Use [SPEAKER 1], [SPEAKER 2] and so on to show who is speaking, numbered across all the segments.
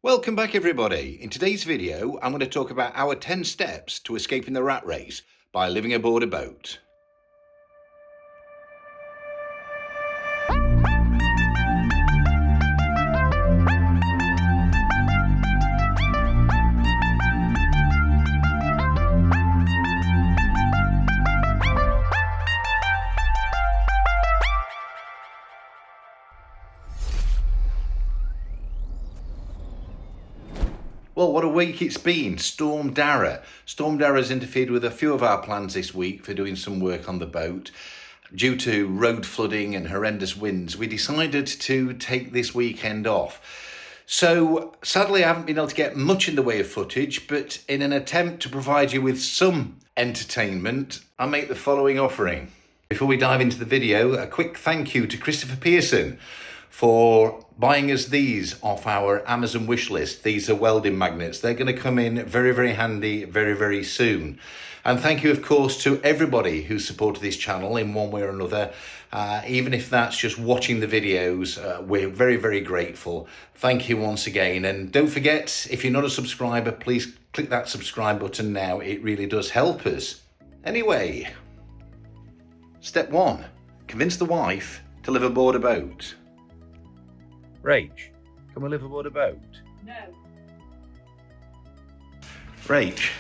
[SPEAKER 1] Welcome back everybody. In today's video I'm going to talk about our 10 steps to escaping the rat race by living aboard a boat. Well, what a week it's been. Storm Dara. Storm Dara's interfered with a few of our plans this week for doing some work on the boat. Due to road flooding and horrendous winds, we decided to take this weekend off. So, sadly, I haven't been able to get much in the way of footage, but in an attempt to provide you with some entertainment, I'll make the following offering. Before we dive into the video, a quick thank you to Christopher Pearson for buying us these off our Amazon wish list. These are welding magnets. They're going to come in very, very handy very soon. And thank you, of course, to everybody who supported this channel in one way or another. Even if that's just watching the videos, we're very grateful. Thank you once again. And don't forget, if you're not a subscriber, please click that subscribe button now. It really does help us. Anyway, step 1, convince the wife to live aboard a boat. Rach, can we live aboard a boat?
[SPEAKER 2] No.
[SPEAKER 1] Rach,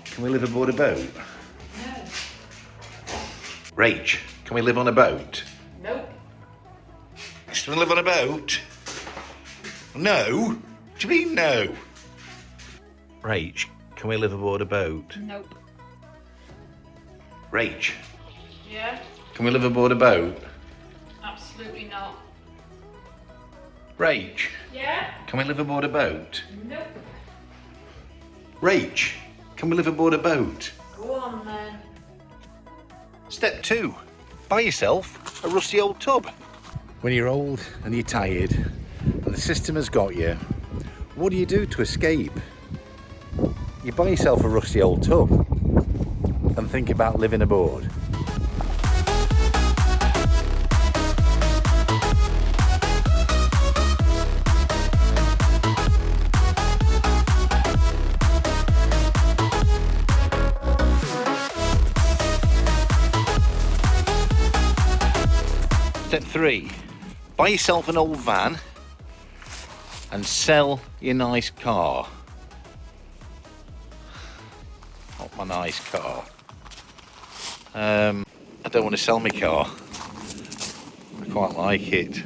[SPEAKER 1] can we live aboard a boat?
[SPEAKER 2] No.
[SPEAKER 1] Rach, can we live on a boat?
[SPEAKER 2] Nope.
[SPEAKER 1] Can we live on a boat? No? What do you mean no? Rach, can we live aboard a boat?
[SPEAKER 2] Nope.
[SPEAKER 1] Rach,
[SPEAKER 2] Yeah?
[SPEAKER 1] can we live aboard a boat?
[SPEAKER 2] Absolutely not.
[SPEAKER 1] Rach,
[SPEAKER 2] Yeah?
[SPEAKER 1] can we live aboard a boat?
[SPEAKER 2] Nope.
[SPEAKER 1] Rach, can we live aboard a boat?
[SPEAKER 2] Go on then.
[SPEAKER 1] Step 2, buy yourself a rusty old tub. When you're old and you're tired and the system has got you, what do you do to escape? You buy yourself a rusty old tub and think about living aboard. Step 3, buy yourself an old van and sell your nice car. Not my nice car. I don't want to sell my car. I quite like it.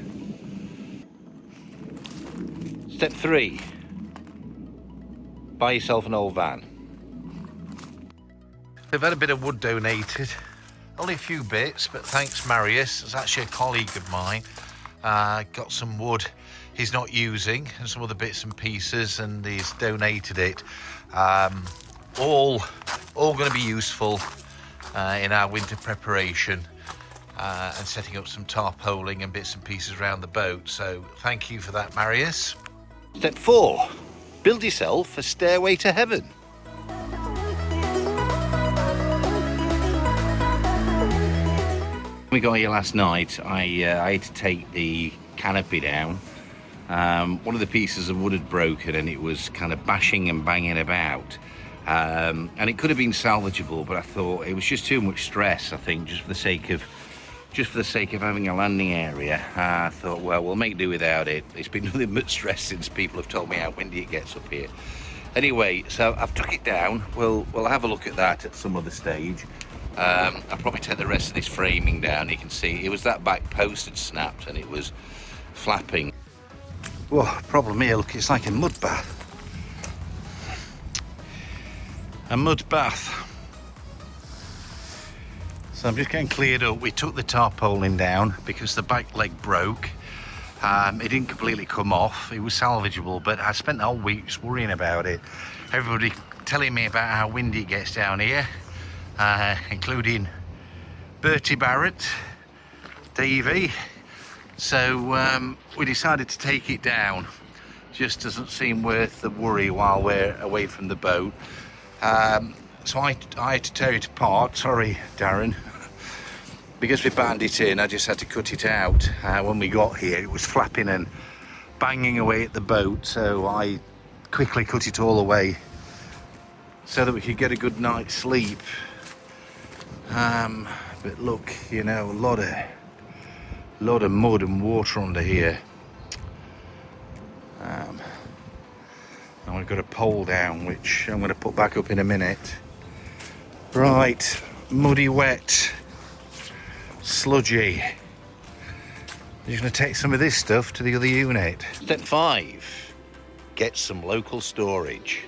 [SPEAKER 1] Step 3, buy yourself an old van. We've had a bit of wood donated. Only a few bits, but thanks Marius. It's actually a colleague of mine. Got some wood he's not using and some other bits and pieces, and he's donated it. All going to be useful in our winter preparation and setting up some tarpaulin and bits and pieces around the boat. So thank you for that, Marius. Step 4, build yourself a stairway to heaven. We got here last night. I had to take the canopy down. One of the pieces of wood had broken and it was kind of bashing and banging about, and it could have been salvageable, but I thought it was just too much stress. I think just for the sake of having a landing area, I thought, well, we'll make do without it. It's been nothing but stress since people have told me how windy it gets up here. Anyway, so I've took it down. We'll have a look at that at some other stage. I'll probably take the rest of this framing down. You can see it was that back post had snapped and it was flapping. Well, problem here, look, it's like a mud bath. A mud bath. So I'm just getting cleared up. We took the tarpaulin down because the back leg broke. It didn't completely come off. It was salvageable, but I spent the whole week just worrying about it. Everybody telling me about how windy it gets down here. Including Bertie Barrett, Davey. So we decided to take it down. Just doesn't seem worth the worry while we're away from the boat. So I had to tear it apart. Sorry, Darren. Because we banged it in, I just had to cut it out. When we got here, it was flapping and banging away at the boat, so I quickly cut it all away so that we could get a good night's sleep. But look, you know, a lot of mud and water under here. And we've got a pole down, which I'm going to put back up in a minute. Right, muddy, wet, sludgy. I'm just going to take some of this stuff to the other unit. Step 5, get some local storage.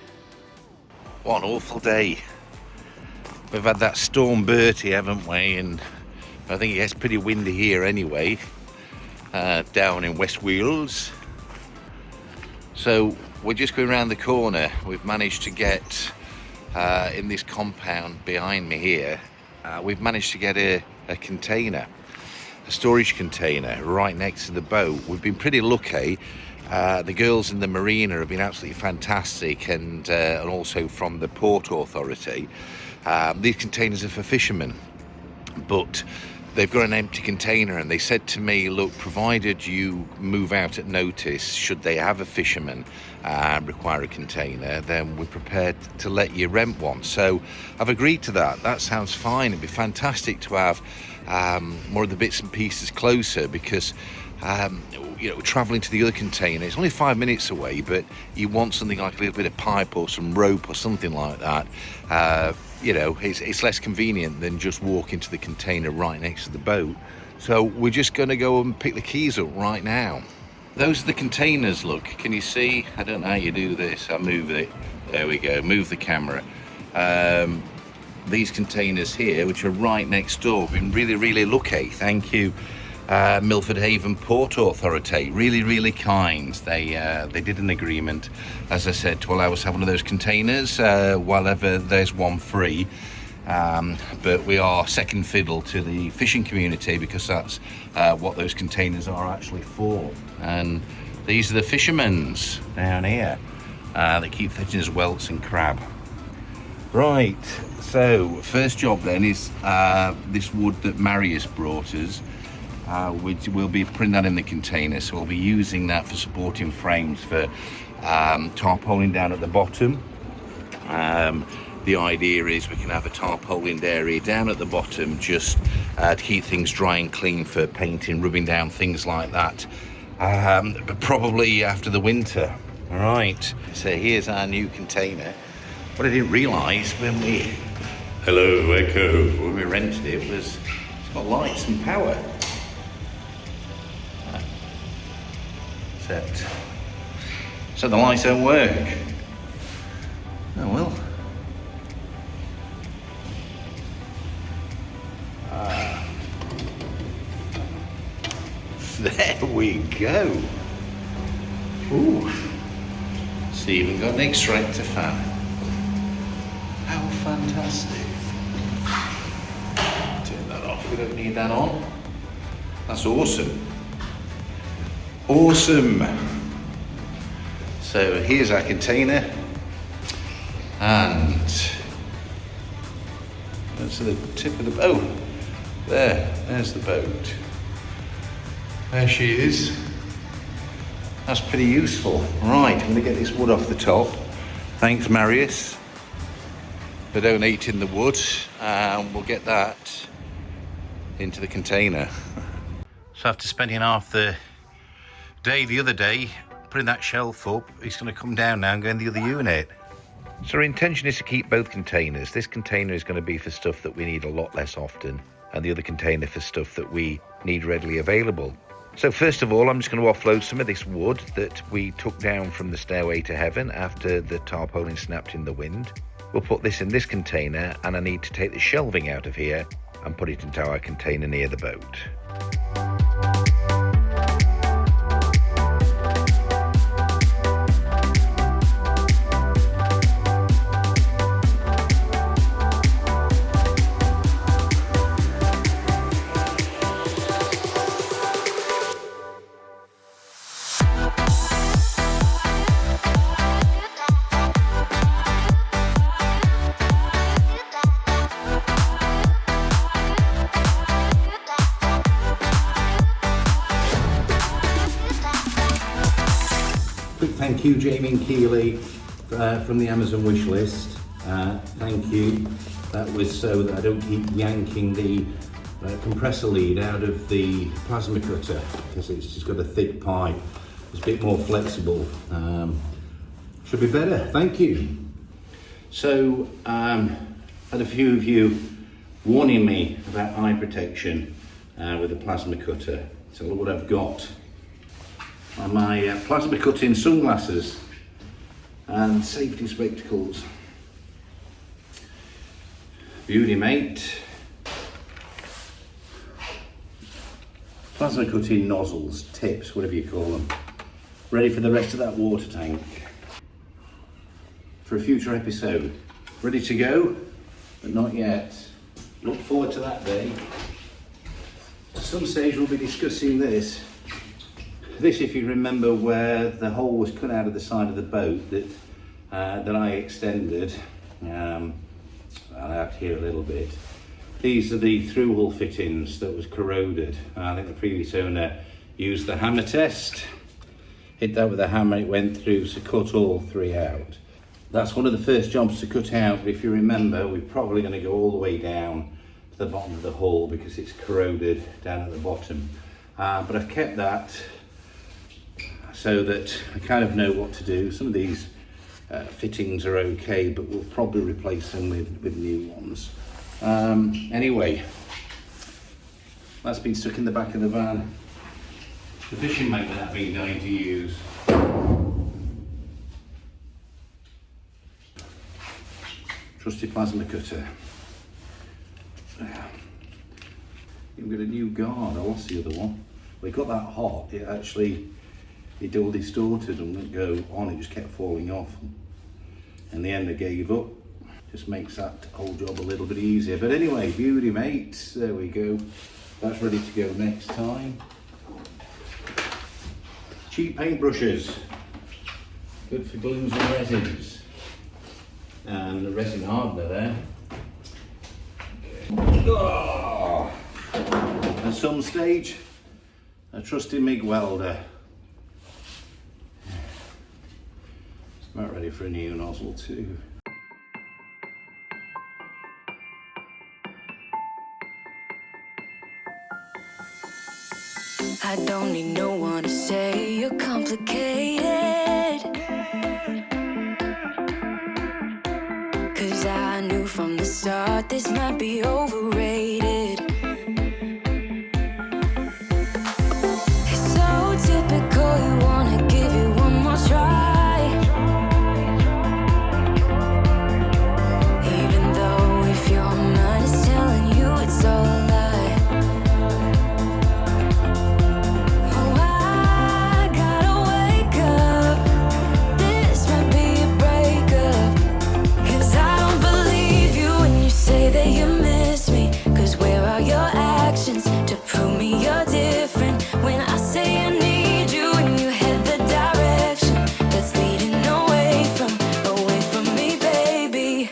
[SPEAKER 1] What an awful day. We've had that storm Bertie, haven't we? And I think it gets pretty windy here anyway, down in West Wales. So we're just going around the corner. We've managed to get in this compound behind me here, we've managed to get a container, a storage container right next to the boat. We've been pretty lucky. The girls in the marina have been absolutely fantastic, and also from the Port Authority. These containers are for fishermen, but they've got an empty container, and they said to me, look, provided you move out at notice, should they have a fisherman require a container, then we're prepared to let you rent one. So I've agreed to that. That sounds fine. It'd be fantastic to have more of the bits and pieces closer, because you know, traveling to the other container, it's only 5 minutes away, but you want something like a little bit of pipe or some rope or something like that. You know, it's less convenient than just walking to the container right next to the boat. So we're just going to go and pick the keys up right now. Those are the containers, look. Can you see? I don't know how you do this. I'll move it. There we go. Move the camera. These containers here, which are right next door, have been really, really lucky. Thank you, Milford Haven Port Authority. Really, really kind. They did an agreement, as I said, to allow us to have one of those containers while ever there's one free. But we are second fiddle to the fishing community, because that's what those containers are actually for. And these are the fishermen's down here. They keep fishing as welts and crab. Right, so first job then is this wood that Marius brought us. We'll be putting that in the container, so we'll be using that for supporting frames for tarpaulin down at the bottom. The idea is we can have a tarpaulin area down at the bottom, just to keep things dry and clean for painting, rubbing down, things like that, but probably after the winter. All right, so here's our new container. What I didn't realise when we rented it was it's got lights and power. So the lights don't work. Oh well. There we go. Ooh. It's even got an extractor fan. How fantastic. Turn that off, we don't need that on. That's awesome. Awesome. So here's our container, and that's the tip of the boat. There's the boat. There she is. That's pretty useful. Right, I'm going to get this wood off the top. Thanks, Marius, for donating the wood, and we'll get that into the container. So after spending half the day the other day putting that shelf up, it's going to come down now and go in the other unit. So our intention is to keep both containers. This container is going to be for stuff that we need a lot less often, and the other container for stuff that we need readily available. So first of all, I'm just going to offload some of this wood that we took down from the stairway to heaven after the tarpaulin snapped in the wind. We'll put this in this container, and I need to take the shelving out of here and put it into our container near the boat. Thank you, Jamie and Keeley, from the Amazon wish list. Thank you. That was so that I don't keep yanking the compressor lead out of the plasma cutter, because it's just got a thick pipe. It's a bit more flexible. Should be better. Thank you. So, had a few of you warning me about eye protection with a plasma cutter. So look what I've got. On my plasma cutting sunglasses and safety spectacles. Beauty mate. Plasma cutting nozzles, tips, whatever you call them. Ready for the rest of that water tank. For a future episode. Ready to go, but not yet. Look forward to that day. At some stage we'll be discussing this. This, if you remember, where the hole was cut out of the side of the boat that I extended. Out here a little bit. These are the through-hull fittings that was corroded. I think the previous owner used the hammer test. Hit that with a hammer, it went through, so cut all three out. That's one of the first jobs to cut out, but if you remember, we're probably going to go all the way down to the bottom of the hull because it's corroded down at the bottom. But I've kept that so that I kind of know what to do. Some of these fittings are okay, but we'll probably replace them with new ones. Anyway, that's been stuck in the back of the van. The fishing magnet I've been going to use. Trusty plasma cutter. You've got a new guard. I lost the other one. Well, it got that hot, it all distorted and wouldn't go on, it just kept falling off. In the end I gave up. Just makes that whole job a little bit easier. But anyway, beauty mates, there we go. That's ready to go next time. Cheap paintbrushes. Good for glues and resins. And the resin hardener there. Okay. Oh. At some stage, a trusty MIG welder. About ready for a new nozzle too.
[SPEAKER 3] I don't need no one to say you're complicated, 'cause I knew from the start this might be overrated. It's so typical, you wanna give it one more try, even though if your mind is telling you it's all a lie. To prove me you're different when I say I need you and you head the direction that's leading away from me, baby.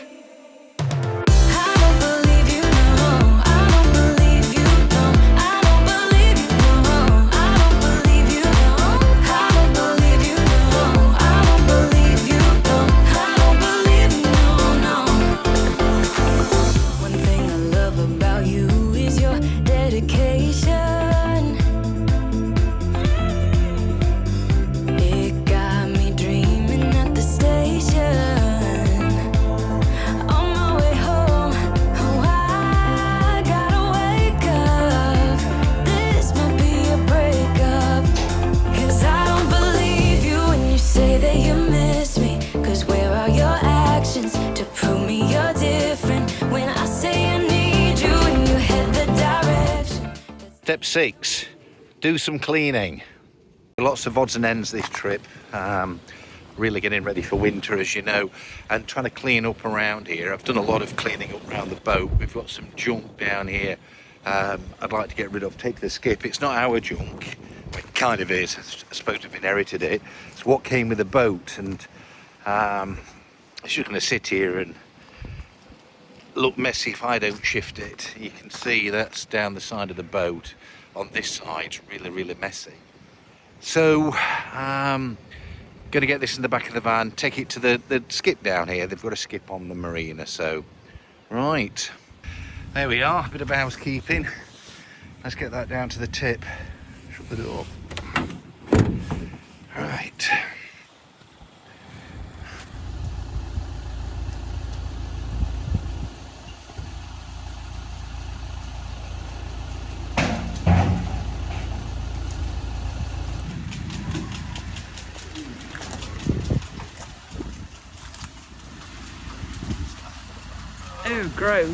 [SPEAKER 3] I don't believe you, no. I don't believe you, no. I don't believe you, no. I don't believe you, no. I don't believe you, no. I don't believe you, no. I don't believe you, no. One thing I love about you is your dedication. It got me dreaming at the station. On my way home, oh, I gotta wake up. This might be a breakup, 'cause I don't believe you when you say that you miss me. 'Cause where are your actions to prove me you're different when I say I need you and you head the direction.
[SPEAKER 1] Step 6, do some cleaning. Lots of odds and ends this trip. Really getting ready for winter, as you know, and trying to clean up around here. I've done a lot of cleaning up around the boat. We've got some junk down here I'd like to get rid of. Take the skip. It's not our junk. Well, it kind of is. I suppose we've inherited it. It's what came with the boat, and it's just going to sit here and look messy if I don't shift it. You can see that's down the side of the boat. On this side, it's really, really messy. So Going to get this in the back of the van, take it to the skip down here. They've got a skip on the marina, so right. There we are, a bit of housekeeping. Let's get that down to the tip. Shut the door. Right.
[SPEAKER 2] Oh, gross.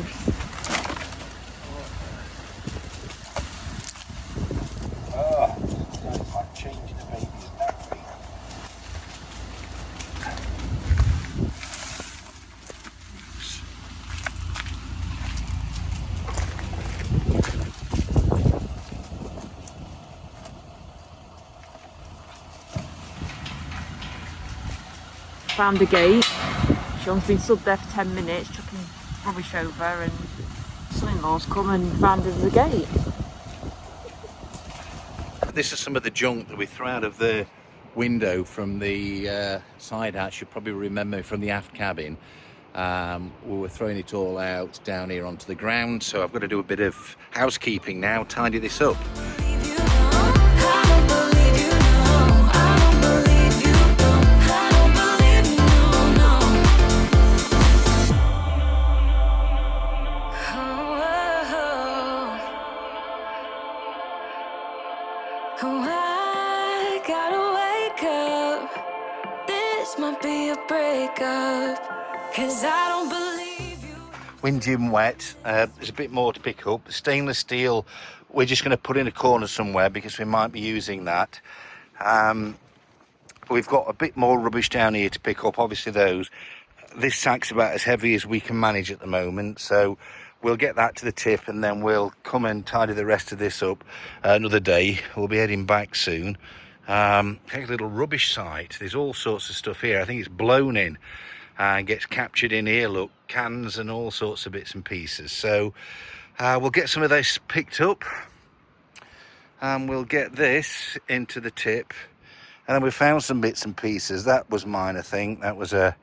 [SPEAKER 1] Oh, it's like changing a baby's nappy.
[SPEAKER 2] Found a gate. Sean's been stood there for 10 minutes chucking rubbish over, and son-in-law's come and found us a gate.
[SPEAKER 1] This is some of the junk that we threw out of the window from the side hatch. You probably remember from the aft cabin. We were throwing it all out down here onto the ground, so I've got to do a bit of housekeeping now, tidy this up.
[SPEAKER 3] Oh, I gotta wake up. This might be a breakup, 'cause I don't believe you.
[SPEAKER 1] Windy and wet. There's a bit more to pick up. The stainless steel, we're just going to put in a corner somewhere because we might be using that. We've got a bit more rubbish down here to pick up. Obviously those. This sack's about as heavy as we can manage at the moment, so we'll get that to the tip and then we'll come and tidy the rest of this up another day. We'll be heading back soon. Take a little rubbish site. There's all sorts of stuff here. I think it's blown in and gets captured in here. Look, cans and all sorts of bits and pieces. So we'll get some of this picked up and we'll get this into the tip. And then we found some bits and pieces. That was mine, I think. That was an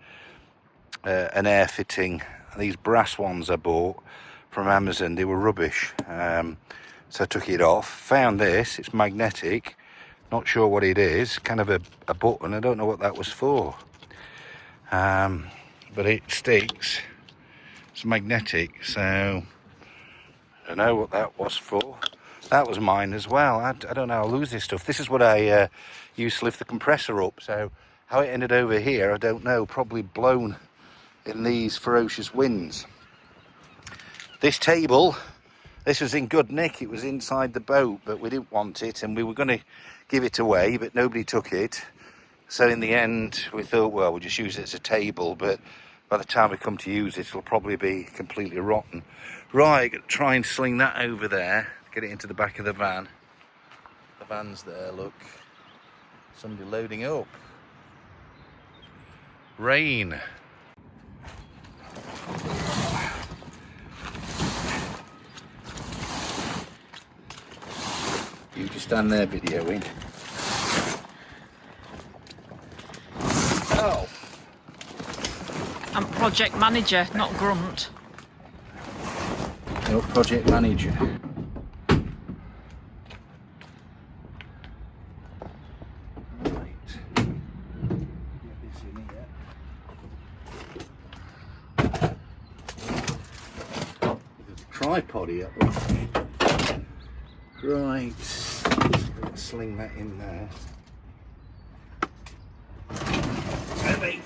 [SPEAKER 1] air fitting. These brass ones I bought from Amazon, they were rubbish, so I took it off. Found this, it's magnetic, not sure what it is, kind of a button. I don't know what that was for, but it sticks. It's magnetic, so I don't know what that was for. That was mine as well. I don't know, I'll lose this stuff. This is what I used to lift the compressor up, so how it ended over here I don't know. Probably blown in these ferocious winds. This table, this was in good nick. It was inside the boat, but we didn't want it and we were going to give it away, but nobody took it. So in the end we thought, well, we'll just use it as a table, but by the time we come to use it, it'll probably be completely rotten. Right, try and sling that over there, get it into the back of the van. The van's there, look. Somebody loading up. Rain. You just stand there videoing. Oh.
[SPEAKER 2] I'm project manager, not grunt.
[SPEAKER 1] No, project manager. Right. Get this in here. There's a tripod here. Right. Let's sling that in there. Ready?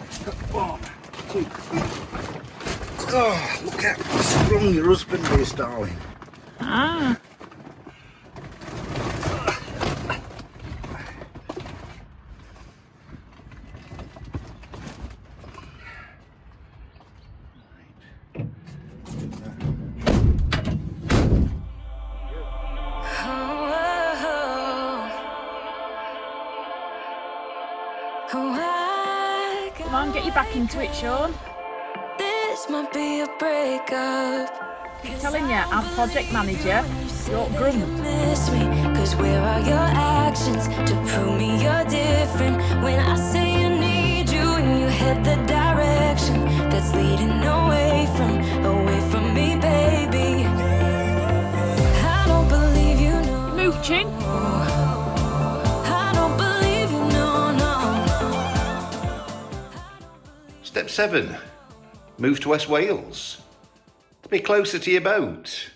[SPEAKER 1] 1, 2, 3. Oh, look how strong your husband is, darling.
[SPEAKER 2] Ah. Come on, get you back into it, Sean.
[SPEAKER 3] This might be a breakup.
[SPEAKER 2] I'm telling you, I'm project manager, you're grunt.
[SPEAKER 3] Miss me, 'cause where are your actions to prove me you're different when I say you and you head the direction that's leading away from me, baby. I don't believe you, no.
[SPEAKER 2] Mooching.
[SPEAKER 3] I don't believe you, no, no.
[SPEAKER 1] Step 7. Move to West Wales. To be closer to your boat.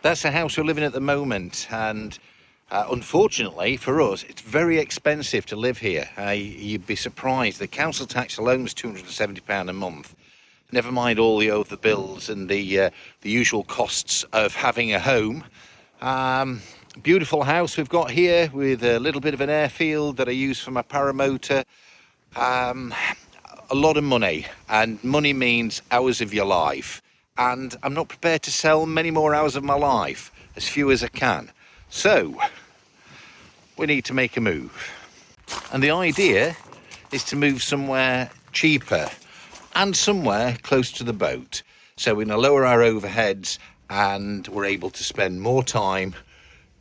[SPEAKER 1] That's the house we're living in at the moment, and unfortunately for us, it's very expensive to live here. You'd be surprised. The council tax alone was £270 a month. Never mind all the other bills and the usual costs of having a home. Beautiful house we've got here with a little bit of an airfield that I use for my paramotor. A lot of money, and money means hours of your life. And I'm not prepared to sell many more hours of my life, as few as I can. So, we need to make a move. And the idea is to move somewhere cheaper and somewhere close to the boat. So we're going to lower our overheads and we're able to spend more time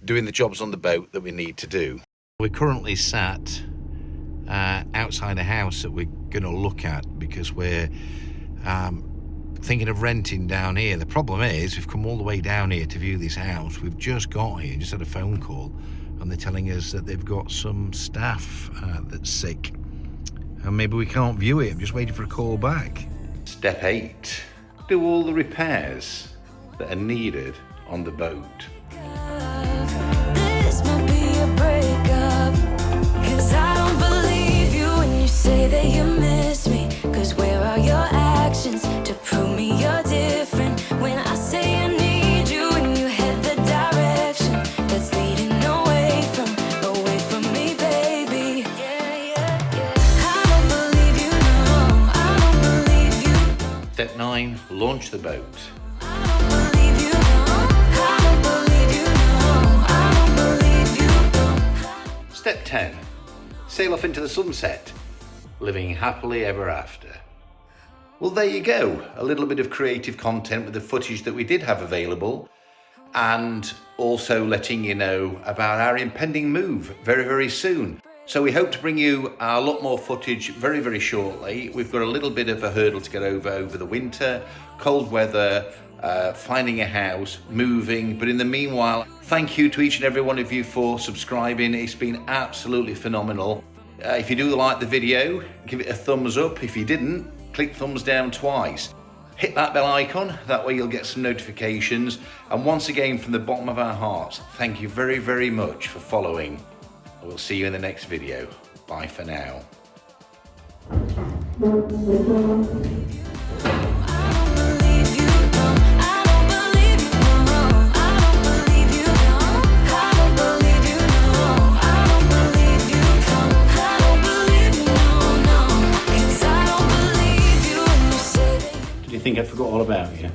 [SPEAKER 1] doing the jobs on the boat that we need to do. We're currently sat outside a house that we're going to look at because we're thinking of renting down here. The problem is we've come all the way down here to view this house. We've just got here, just had a phone call, and they're telling us that they've got some staff that's sick and maybe we can't view it. I'm just waiting for a call back. Step 8. Do all the repairs that are needed on the boat.
[SPEAKER 3] This might be a breakup, 'cause I don't believe you when you say that you miss me. 'Cause where are your actions to prove me you're different? When I say I need you and you head the direction that's leading away from me, baby. Yeah, yeah, yeah. I don't believe you, no. I don't believe you.
[SPEAKER 1] Step 9. Launch the boat.
[SPEAKER 3] I don't believe you, no. I don't believe you, no. I don't believe you, no.
[SPEAKER 1] Step 10. Sail off into the sunset, living happily ever after. Well, there you go. A little bit of creative content with the footage that we did have available, and also letting you know about our impending move very, very soon. So we hope to bring you a lot more footage very, very shortly. We've got a little bit of a hurdle to get over the winter, cold weather, finding a house, moving. But in the meanwhile, thank you to each and every one of you for subscribing. It's been absolutely phenomenal. If you do like the video, give it a thumbs up. If you didn't, click thumbs down twice. Hit that bell icon, that way you'll get some notifications. And once again, from the bottom of our hearts, thank you very, very much for following. We'll see you in the next video. Bye for now. Did you think I forgot all about you?